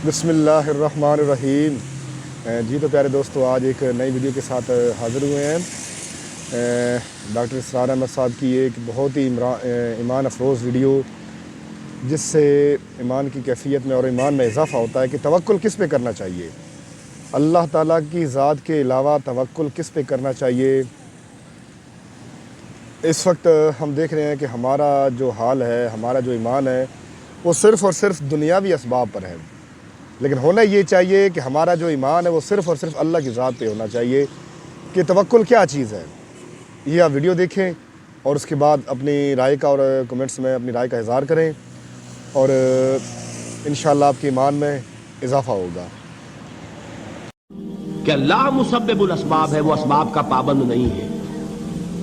بسم اللہ الرحمن الرحیم۔ جی تو پیارے دوستو، آج ایک نئی ویڈیو کے ساتھ حاضر ہوئے ہیں۔ ڈاکٹر اسرار احمد صاحب کی ایک بہت ہی ایمان افروز ویڈیو، جس سے ایمان کی کیفیت میں اور ایمان میں اضافہ ہوتا ہے کہ توکل کس پہ کرنا چاہیے، اللہ تعالیٰ کی ذات کے علاوہ توکل کس پہ کرنا چاہیے۔ اس وقت ہم دیکھ رہے ہیں کہ ہمارا جو حال ہے، ہمارا جو ایمان ہے، وہ صرف اور صرف دنیاوی اسباب پر ہے، لیکن ہونا یہ چاہیے کہ ہمارا جو ایمان ہے وہ صرف اور صرف اللہ کی ذات پہ ہونا چاہیے کہ توکل کیا چیز ہے۔ یہ آپ ویڈیو دیکھیں اور اس کے بعد اپنی رائے کا اور کمنٹس میں اپنی رائے کا اظہار کریں، اور انشاءاللہ آپ کے ایمان میں اضافہ ہوگا۔ کہ اللہ مسبب الاسباب ہے، وہ اسباب کا پابند نہیں ہے،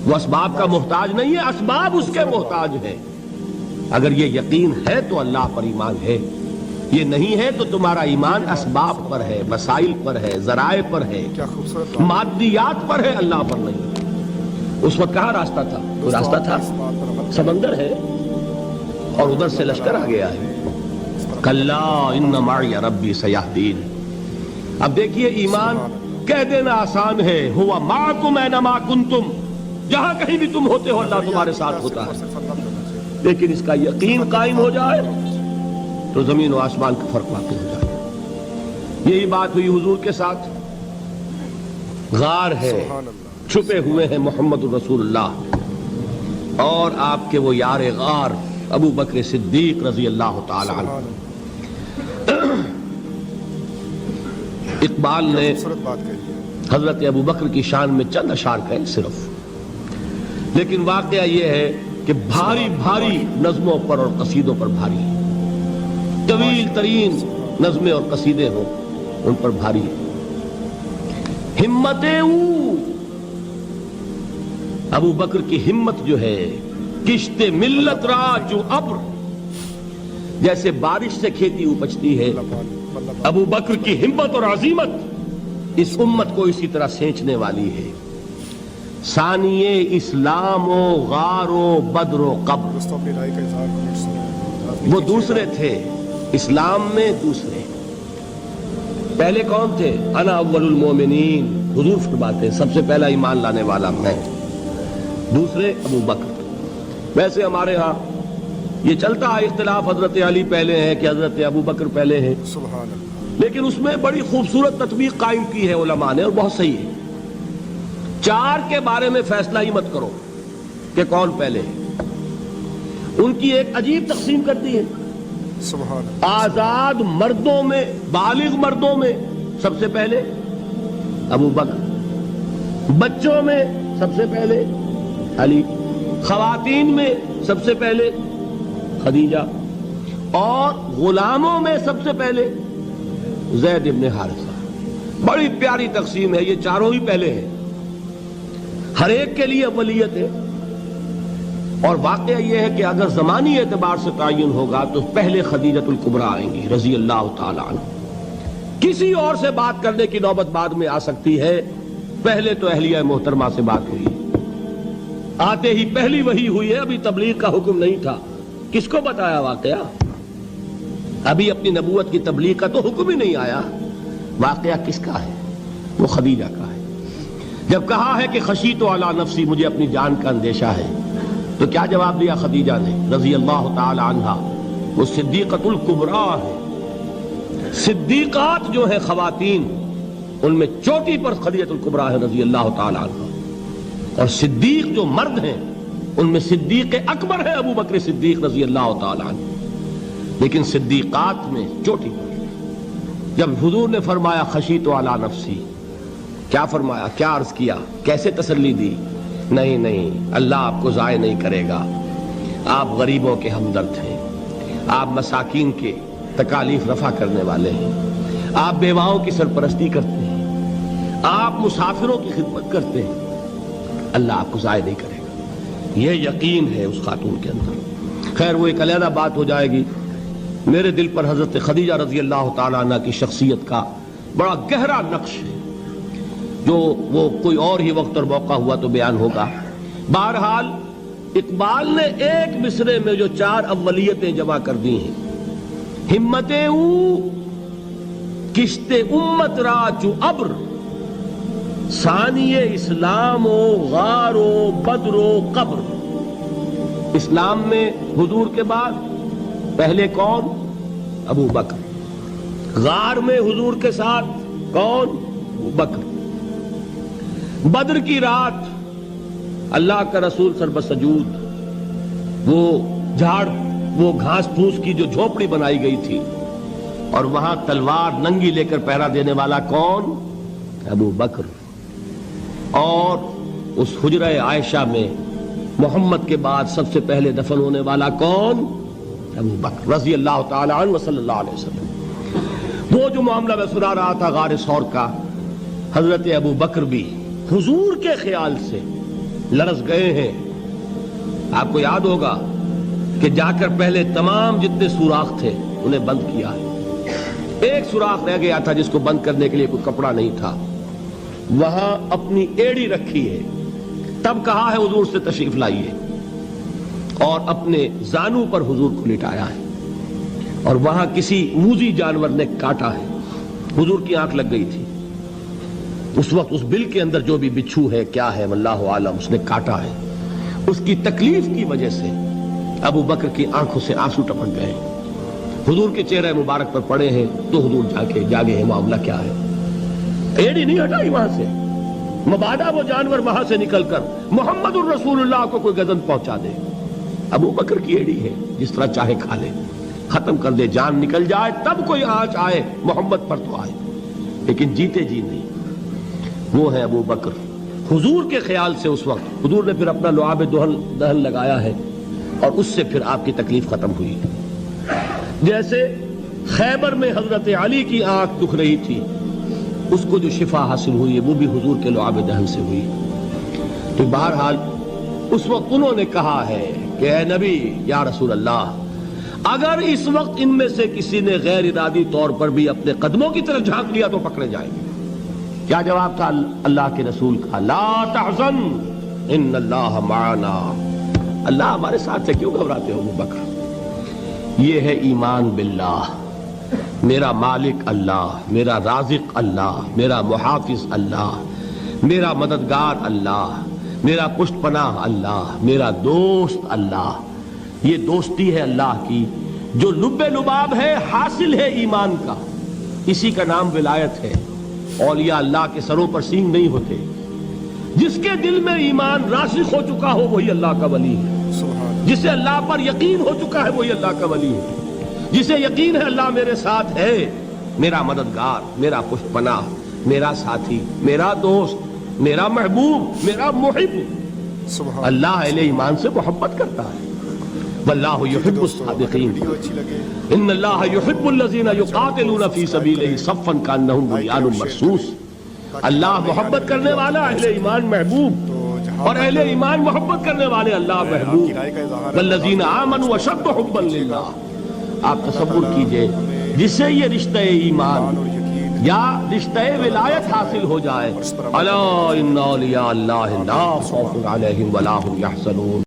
وہ اسباب کا محتاج نہیں ہے، اسباب اس کے محتاج ہے۔ اگر یہ یقین ہے تو اللہ پر ایمان ہے، یہ نہیں ہے تو تمہارا ایمان اسباب پر ہے، وسائل پر ہے، ذرائع پر ہے، مادیات پر ہے، اللہ پر نہیں۔ اس وقت کہاں راستہ تھا؟ وہ راستہ تھا سمندر ہے، اور ادھر سے لشکر آ گیا ہے۔ کلا ان معی ربی سیہدین۔ اب دیکھیے، ایمان کہہ دینا آسان ہے، ہوا معکم اینما کنتم، جہاں کہیں بھی تم ہوتے ہو اللہ تمہارے ساتھ ہوتا ہے، لیکن اس کا یقین قائم ہو جائے تو زمین و آسمان کا فرق واقع ہو جائے۔ یہی بات ہوئی حضور کے ساتھ۔ غار ہے، چھپے ہوئے ہیں محمد الرسول اللہ اور آپ کے وہ یار غار ابو بکر صدیق رضی اللہ تعالی عنہ۔ اقبال نے حضرت ابو بکر کی شان میں چند اشعار کہے صرف، لیکن واقعہ یہ ہے کہ بھاری بھاری نظموں پر اور قصیدوں پر بھاری ہے، طویل ترین نظمیں اور قصیدے ہوں ان پر بھاری ہے۔ ہمتیں ابو بکر کی ہمت جو ہے، کشت ملت را جو ابر، جیسے بارش سے کھیتی اپجتی ہے، ابو بکر کی ہمت اور عزیمت اس امت کو اسی طرح سینچنے والی ہے۔ ثانیے اسلام و غار و بدر و قبر، وہ دوسرے تھے اسلام میں، دوسرے پہلے کون تھے؟ انا اول المومنین، حضور فرماتے ہیں سب سے پہلا ایمان لانے والا میں، دوسرے ابو بکر۔ ویسے ہمارے ہاں یہ چلتا ہے اختلاف، حضرت علی پہلے ہیں کہ حضرت ابو بکر پہلے ہیں، لیکن اس میں بڑی خوبصورت تطبیق قائم کی ہے علماء نے، اور بہت صحیح ہے۔ چار کے بارے میں فیصلہ ہی مت کرو کہ کون پہلے ہے، ان کی ایک عجیب تقسیم کر دی ہے۔ آزاد مردوں میں، بالغ مردوں میں سب سے پہلے ابو بکر، بچوں میں سب سے پہلے علی، خواتین میں سب سے پہلے خدیجہ، اور غلاموں میں سب سے پہلے زید ابن حارثہ۔ بڑی پیاری تقسیم ہے، یہ چاروں ہی پہلے ہیں، ہر ایک کے لیے اولیت ہے۔ اور واقعہ یہ ہے کہ اگر زمانی اعتبار سے تعین ہوگا تو پہلے خدیجۃ الکبریٰ آئیں گی رضی اللہ تعالی عنہ۔ کسی اور سے بات کرنے کی نوبت بعد میں آ سکتی ہے، پہلے تو اہلیہ محترمہ سے بات ہوئی، آتے ہی پہلی وحی ہوئی ہے، ابھی تبلیغ کا حکم نہیں تھا۔ کس کو بتایا واقعہ؟ ابھی اپنی نبوت کی تبلیغ کا تو حکم ہی نہیں آیا۔ واقعہ کس کا ہے؟ وہ خدیجہ کا ہے۔ جب کہا ہے کہ خشیت علی نفسی، مجھے اپنی جان کا اندیشہ ہے، تو کیا جواب دیا خدیجہ نے رضی اللہ تعالی عنہا؟ وہ صدیقۃ الکبریٰ ہے۔ صدیقات جو ہیں خواتین، ان میں چوٹی پر خدیجۃ الکبریٰ ہے رضی اللہ تعالی عنہا، اور صدیق جو مرد ہیں ان میں صدیق اکبر ہے ابو بکر صدیق رضی اللہ تعالی عنہ، لیکن صدیقات میں چوٹی پر۔ جب حضور نے فرمایا خشیت علی نفسی، کیا فرمایا، کیا عرض کیا، کیسے تسلی دی؟ نہیں نہیں، اللہ آپ کو ضائع نہیں کرے گا، آپ غریبوں کے ہمدرد ہیں، آپ مساکین کے تکالیف رفع کرنے والے ہیں، آپ بیواؤں کی سرپرستی کرتے ہیں، آپ مسافروں کی خدمت کرتے ہیں، اللہ آپ کو ضائع نہیں کرے گا۔ یہ یقین ہے اس خاتون کے اندر۔ خیر، وہ ایک علیحدہ بات ہو جائے گی۔ میرے دل پر حضرت خدیجہ رضی اللہ تعالیٰ عنہ کی شخصیت کا بڑا گہرا نقش ہے، جو وہ کوئی اور ہی وقت اور موقع ہوا تو بیان ہوگا۔ بہرحال اقبال نے ایک مصرے میں جو چار اولیتیں جمع کر دی ہیں، ہمتیں کشت امت را چو ابر، ثانی اسلام و غار و بدر و قبر۔ اسلام میں حضور کے بعد پہلے کون؟ ابو بکر۔ غار میں حضور کے ساتھ کون؟ ابو بکر۔ بدر کی رات اللہ کا رسول سر بسجود، وہ جھاڑ، وہ گھاس پھوس کی جو جھوپڑی بنائی گئی تھی، اور وہاں تلوار ننگی لے کر پہرا دینے والا کون؟ ابو بکر۔ اور اس حجرہ عائشہ میں محمد کے بعد سب سے پہلے دفن ہونے والا کون؟ ابو بکر رضی اللہ تعالی عنہ وصلی اللہ علیہ وسلم۔ وہ جو معاملہ میں سنا رہا تھا غار ثور کا، حضرت ابو بکر بھی حضور کے خیال سے لرز گئے ہیں۔ آپ کو یاد ہوگا کہ جا کر پہلے تمام جتنے سوراخ تھے انہیں بند کیا ہے۔ ایک سوراخ رہ گیا تھا جس کو بند کرنے کے لیے کوئی کپڑا نہیں تھا، وہاں اپنی ایڑی رکھی ہے، تب کہا ہے حضور سے تشریف لائیے، اور اپنے زانو پر حضور کو لٹایا ہے، اور وہاں کسی موذی جانور نے کاٹا ہے، حضور کی آنکھ لگ گئی تھی اس وقت، اس بل کے اندر جو بھی بچھو ہے کیا ہے واللہ عالم، اس نے کاٹا ہے۔ اس کی تکلیف کی وجہ سے ابو بکر کی آنکھوں سے آنسو ٹپک گئے، حضور کے چہرے مبارک پر پڑے ہیں، تو حضور جاگے ہیں، معاملہ کیا ہے؟ ایڑی نہیں ہٹائی وہاں سے، مبادا وہ جانور وہاں سے نکل کر محمد الرسول اللہ کو کوئی گزن پہنچا دے۔ ابو بکر کی ایڑی ہے، جس طرح چاہے کھا لے، ختم کر دے، جان نکل جائے تب کوئی آنچ آئے محمد پر تو آئے، لیکن جیتے جی نہیں۔ وہ ہے ابو بکر۔ حضور کے خیال سے اس وقت حضور نے پھر اپنا لعاب دہن لگایا ہے، اور اس سے پھر آپ کی تکلیف ختم ہوئی۔ جیسے خیبر میں حضرت علی کی آنکھ دکھ رہی تھی، اس کو جو شفا حاصل ہوئی ہے وہ بھی حضور کے لعاب دہن سے ہوئی۔ تو بہرحال اس وقت انہوں نے کہا ہے کہ اے نبی یا رسول اللہ، اگر اس وقت ان میں سے کسی نے غیر ارادی طور پر بھی اپنے قدموں کی طرف جھانک لیا تو پکڑے جائیں گے۔ کیا جواب تھا اللہ کے رسول کا؟ لا تحزن ان اللہ معنا، اللہ ہمارے ساتھ سے، کیوں گھبراتے ہو ابو بکر؟ یہ ہے ایمان باللہ، میرا مالک اللہ، میرا رازق اللہ، میرا محافظ اللہ، میرا مددگار اللہ، میرا پشت پناہ اللہ، میرا دوست اللہ۔ یہ دوستی ہے اللہ کی جو لب لباب ہے، حاصل ہے ایمان کا، اسی کا نام ولایت ہے۔ اولیاء اللہ کے سروں پر سینگ نہیں ہوتے، جس کے دل میں ایمان راسخ ہو چکا ہو وہی اللہ کا ولی ہے، جسے اللہ پر یقین ہو چکا ہے وہی اللہ کا ولی ہے، جسے یقین ہے اللہ میرے ساتھ ہے، میرا مددگار، میرا پشت پناہ، میرا ساتھی، میرا دوست، میرا محبوب، میرا محب۔ اللہ اہل ایمان سے محبت کرتا ہے۔ واللہ یحب الصادقین، ان اللہ یحب الذین یقاتلون فی سبیلہ صفا کانہم بنیان مرصوص۔ اللہ محبت کرنے والا، اہل ایمان محبوب، اور اہل ایمان محبت کرنے والے اللہ محبوب۔ والذین آمنوا اشد حبا للہ۔ آپ تصور کیجئے جسے یہ رشتہ ایمان یا رشتہ ولایت حاصل ہو جائے، الا ان اولیاء اللہ لا خوف علیہم ولا هم یحزنون۔